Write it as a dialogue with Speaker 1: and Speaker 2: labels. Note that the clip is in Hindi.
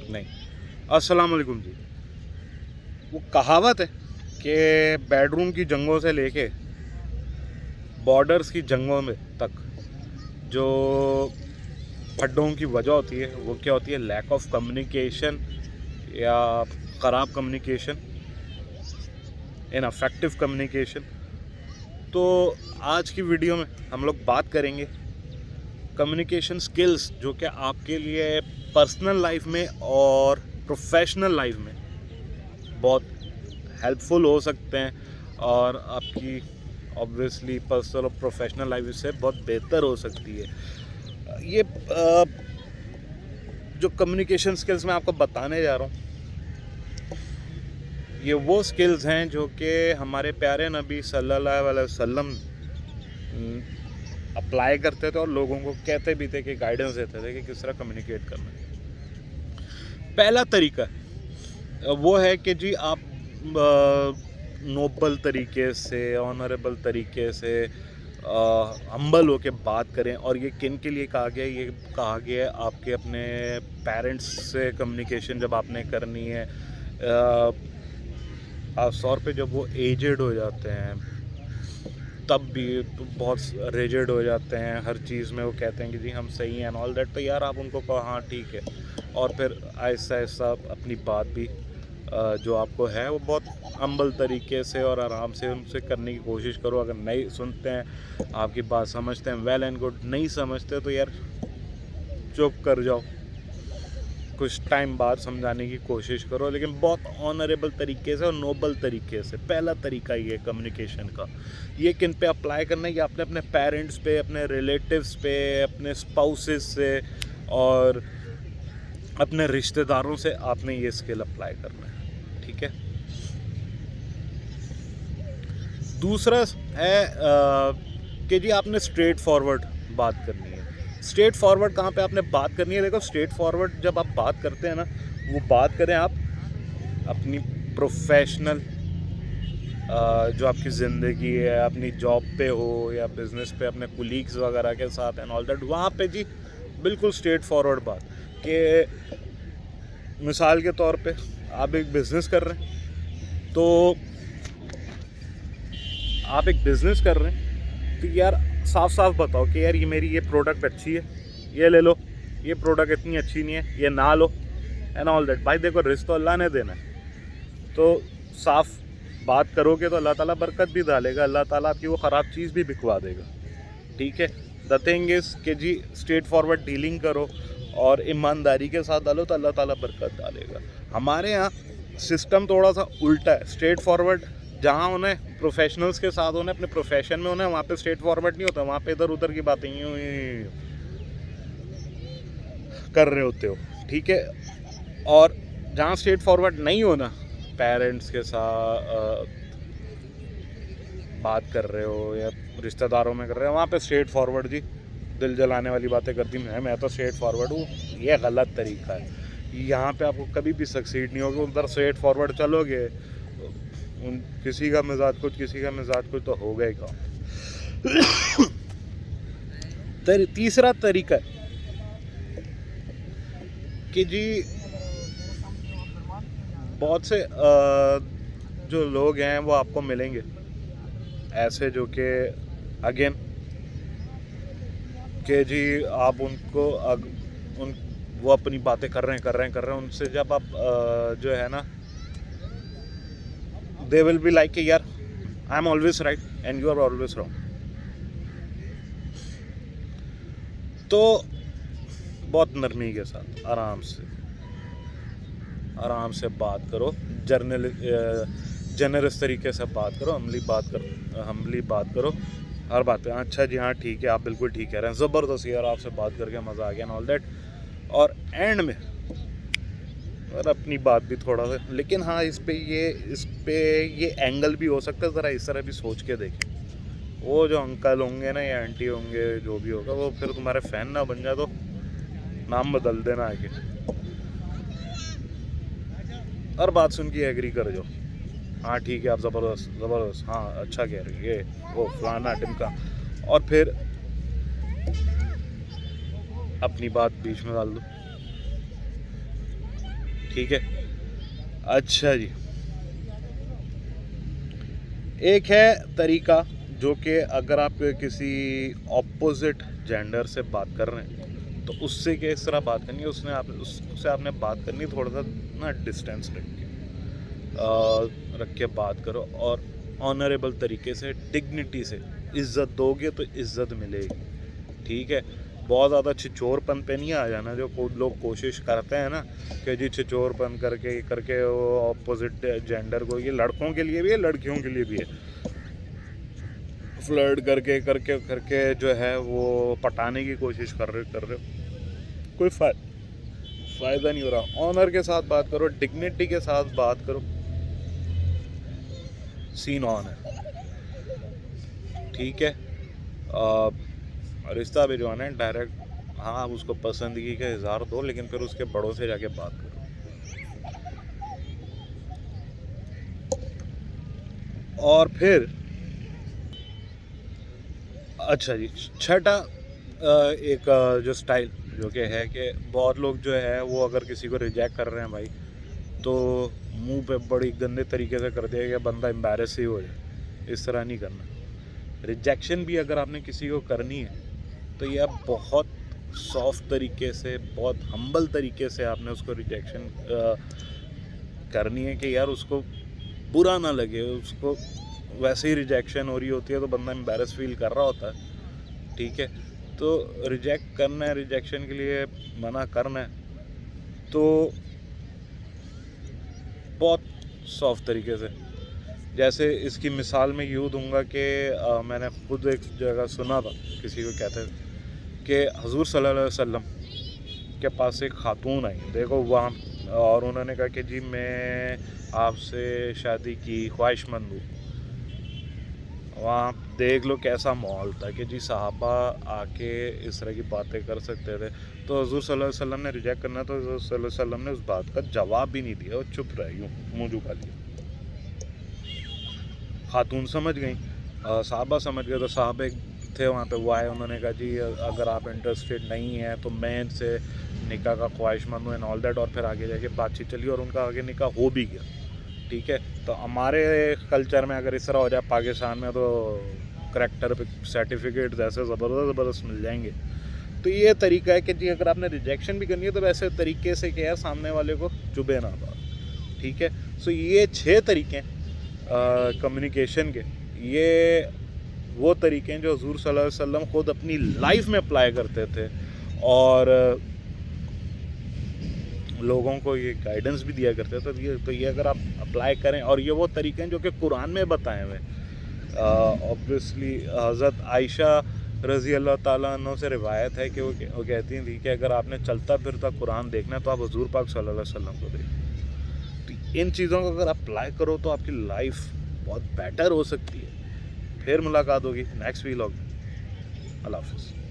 Speaker 1: नहीं। अस्सलाम वालेकुम जी। वो कहावत है कि बेडरूम की जंगों से लेके बॉर्डर्स की जंगों में तक जो खड्डों की वजह होती है वो क्या होती है? लैक ऑफ कम्युनिकेशन या ख़राब कम्युनिकेशन, इनअफेक्टिव कम्युनिकेशन। तो आज की वीडियो में हम लोग बात करेंगे कम्युनिकेशन स्किल्स जो कि आपके लिए पर्सनल लाइफ में और प्रोफेशनल लाइफ में बहुत हेल्पफुल हो सकते हैं और आपकी ऑब्वियसली पर्सनल और प्रोफेशनल लाइफ से बहुत बेहतर हो सकती है। ये जो कम्युनिकेशन स्किल्स मैं आपको बताने जा रहा हूँ, ये वो स्किल्स हैं जो कि हमारे प्यारे नबी सल्लल्लाहु अलैहि वसल्लम अप्लाई करते थे और लोगों को कहते भी थे कि गाइडेंस देते थे कि किस तरह कम्युनिकेट करना है। पहला तरीका वो है कि जी आप नोबल तरीके से, ऑनरेबल तरीके से, हम्बल होके बात करें। और ये किन के लिए कहा गया? ये कहा गया है आपके अपने पेरेंट्स से कम्युनिकेशन जब आपने करनी है, खासतौर पे जब वो एजेड हो जाते हैं तब भी तो बहुत रिजिड हो जाते हैं हर चीज़ में। वो कहते हैं कि जी हम सही हैं एंड ऑल दैट, तो यार आप उनको कहो हाँ ठीक है, और फिर आहिस्ता आहिस्ता अपनी बात भी जो आपको है वो बहुत हम्बल तरीके से और आराम से उनसे करने की कोशिश करो। अगर नहीं सुनते हैं, आपकी बात समझते हैं, वेल एंड गुड। नहीं समझते तो यार चुप कर जाओ, कुछ टाइम बाद समझाने की कोशिश करो, लेकिन बहुत ऑनरेबल तरीके से और नोबल तरीके से। पहला तरीका ये कम्युनिकेशन का, ये किन पे अप्लाई करना है? ये आपने अपने पेरेंट्स पे, अपने रिलेटिव्स पे, अपने स्पाउसेस से और अपने रिश्तेदारों से आपने ये स्किल अप्लाई करना है, ठीक है। दूसरा है कि जी आपने स्ट्रेट फॉरवर्ड बात करनी है। स्ट्रेट फॉरवर्ड कहाँ पे आपने बात करनी है? देखो, स्ट्रेट फॉरवर्ड जब आप बात करते हैं ना, वो बात करें आप अपनी प्रोफेशनल जो आपकी ज़िंदगी है, अपनी जॉब पे हो या बिज़नेस पे अपने कुलीग्स वगैरह के साथ एंड ऑल दैट, वहाँ पे जी बिल्कुल स्ट्रेट फॉरवर्ड बात। कि मिसाल के तौर पे आप एक बिज़नेस कर रहे हैं, तो आप एक बिज़नेस कर रहे हैं तो यार साफ साफ बताओ कि यार ये प्रोडक्ट अच्छी है, ये ले लो, ये प्रोडक्ट इतनी अच्छी नहीं है, ये ना लो एंड ऑल दैट। भाई देखो, रिस्क तो अल्लाह ने देना है, तो साफ बात करोगे तो अल्लाह ताला बरकत भी डालेगा, अल्लाह ताला आपकी वो ख़राब चीज़ भी बिकवा देगा, ठीक है। द थिंग इज़ कि जी स्ट्रेट फॉरवर्ड डीलिंग करो और ईमानदारी के साथ डालो तो अल्लाह ताला बरकत डालेगा। हमारे यहाँ सिस्टम थोड़ा सा उल्टा है। स्ट्रेट फॉरवर्ड जहाँ उन्हें प्रोफेशनल्स के साथ उन्हें अपने प्रोफेशन में उन्हें, वहाँ पे स्ट्रेट फॉरवर्ड नहीं होता, वहाँ पे इधर उधर की बातें यूँ ही कर रहे होते हो, ठीक है। और जहाँ स्ट्रेट फॉरवर्ड नहीं होना, पेरेंट्स के साथ बात कर रहे हो या रिश्तेदारों में कर रहे हो, वहाँ पे स्ट्रेट फॉरवर्ड जी दिल जलाने वाली बातें करती हैं, मैं तो स्ट्रेट फॉरवर्ड हूँ, ये गलत तरीका है। यहाँ पे आपको कभी भी सक्सीड नहीं होगा। उधर स्ट्रेट फॉरवर्ड चलोगे, किसी का मिजाज कुछ, किसी का मिजाज कुछ, तो हो गए काम। तीसरा तरीका है कि जी बहुत से जो लोग हैं वो आपको मिलेंगे ऐसे जो कि अगेन कि जी आप उनको वो अपनी बातें कर रहे हैं, उनसे जब आप जो है ना, दे विल बी लाइक कि यार I am always right and you are always wrong. तो बहुत नरमी के साथ आराम से बात करो, जनरस तरीके से बात करो, हम्बली बात करो हर बात पे। अच्छा जी हाँ ठीक है, आप बिल्कुल ठीक कह रहे हैं, ज़बरदस्त यार, आपसे बात करके मज़ा आ गया एंड ऑल दैट। और एंड में और अपनी बात भी थोड़ा सा, लेकिन हाँ इस पे ये एंगल भी हो सकता है, ज़रा इस तरह भी सोच के देखें। वो जो अंकल होंगे ना या आंटी होंगे, जो भी होगा, वो फिर तुम्हारे फ़ैन ना बन जाए तो नाम बदल देना आगे। और बात सुन के एग्री कर जाओ, हाँ ठीक है, आप ज़बरदस्त, हाँ अच्छा कह रही है, वो फलाना टिमका, और फिर अपनी बात बीच में डाल दो। ठीक है। अच्छा जी, एक है तरीका जो कि अगर आप किसी ऑपोजिट जेंडर से बात कर रहे हैं तो उससे किस तरह बात करनी है, उससे आपने बात करनी थोड़ा सा ना डिस्टेंस रख के बात करो, और ऑनरेबल तरीके से, डिग्निटी से। इज़्ज़त दोगे तो इज़्ज़त मिलेगी, ठीक है। बहुत ज़्यादा छिचोरपन पे नहीं आ जाना, जो लोग कोशिश करते हैं ना कि जी छिचोरपन करके वो ऑपोजिट जेंडर को, ये लड़कों के लिए भी है लड़कियों के लिए भी है, फ्लर्ट करके करके करके जो है वो पटाने की कोशिश कर रहे हो, कोई फ़ायदा नहीं हो रहा। ऑनर के साथ बात करो, डिग्निटी के साथ बात करो, सीन ऑन है, ठीक है। रिश्ता भिजवाना है डायरेक्ट, हाँ आप उसको पसंदगी का इजहार दो, लेकिन फिर उसके बड़ों से जाके बात करो। और फिर अच्छा जी, छठा एक जो स्टाइल जो कि है कि बहुत लोग जो है वो अगर किसी को रिजेक्ट कर रहे हैं भाई, तो मुंह पे बड़ी गंदे तरीके से कर दिया कि बंदा एम्बैरेस ही हो जाए। इस तरह नहीं करना। रिजेक्शन भी अगर आपने किसी को करनी है तो यह बहुत सॉफ्ट तरीके से, बहुत हम्बल तरीके से आपने उसको रिजेक्शन करनी है कि यार उसको बुरा ना लगे। उसको वैसे ही रिजेक्शन हो रही होती है तो बंदा एम्बैरेस फील कर रहा होता है, ठीक है। तो रिजेक्ट करना है, रिजेक्शन के लिए मना करना है तो बहुत सॉफ्ट तरीके से। जैसे इसकी मिसाल मैं यूँ दूंगा कि मैंने खुद एक जगह सुना था, किसी को कहते थे कि हुजूर सल्लल्लाहु अलैहि वसल्लम के पास एक खातून आई, देखो वहाँ, और उन्होंने कहा कि जी मैं आपसे शादी की ख्वाहिशमंद हूँ। वहाँ देख लो कैसा माहौल था कि जी सहाबा आके इस तरह की बातें कर सकते थे। तो हुजूर सल्लल्लाहु अलैहि वसल्लम ने रिजेक्ट करना, तो हुजूर सल्लल्लाहु अलैहि वसल्लम ने उस बात का जवाब भी नहीं दिया और चुप रहे, यूँ मुँह झुका लिया। खातून समझ गई, साहबा समझ गए, तो साहबे थे वहाँ पे, वो आए, उन्होंने कहा जी अगर आप इंटरेस्टेड नहीं हैं तो मैं इनसे निकाह का ख्वाहिशमंद हूँ एंड ऑल दैट, और फिर आगे जाके बातचीत चली और उनका आगे निकाह हो भी गया, ठीक है। तो हमारे कल्चर में अगर इस तरह हो जाए पाकिस्तान में, तो करेक्टर पे सर्टिफिकेट ऐसे ज़बरदस्त मिल जाएंगे। तो ये तरीका है कि जी अगर आपने रिजेक्शन भी करनी है तो वैसे तरीके से कि यार सामने वाले को चुभे ना बात, ठीक है। सो ये 6 तरीके हैं कम्युनिकेशन के। ये वो तरीके हैं जो हुजूर सल्लल्लाहु अलैहि वसल्लम खुद अपनी लाइफ में अप्लाई करते थे, और लोगों को ये गाइडेंस भी दिया करते थे। तो ये अगर आप अप्लाई करें, और ये वो तरीके हैं जो कि कुरान में बताए हुए। ऑब्वियसली हज़रत आयशा रज़ी अल्लाह ताला अन्हा से रिवायत है कि वो कहती थी कि अगर आपने चलता फिरता कुरान देखना है तो आप हुजूर पाक सल्लल्लाहु अलैहि वसल्लम को देखिए। तो इन चीज़ों को अगर अप्लाई करो तो आपकी लाइफ बहुत बेटर हो सकती है। फिर मुलाकात होगी नेक्स्ट व्लॉग में। अल्लाह हाफ़िज़।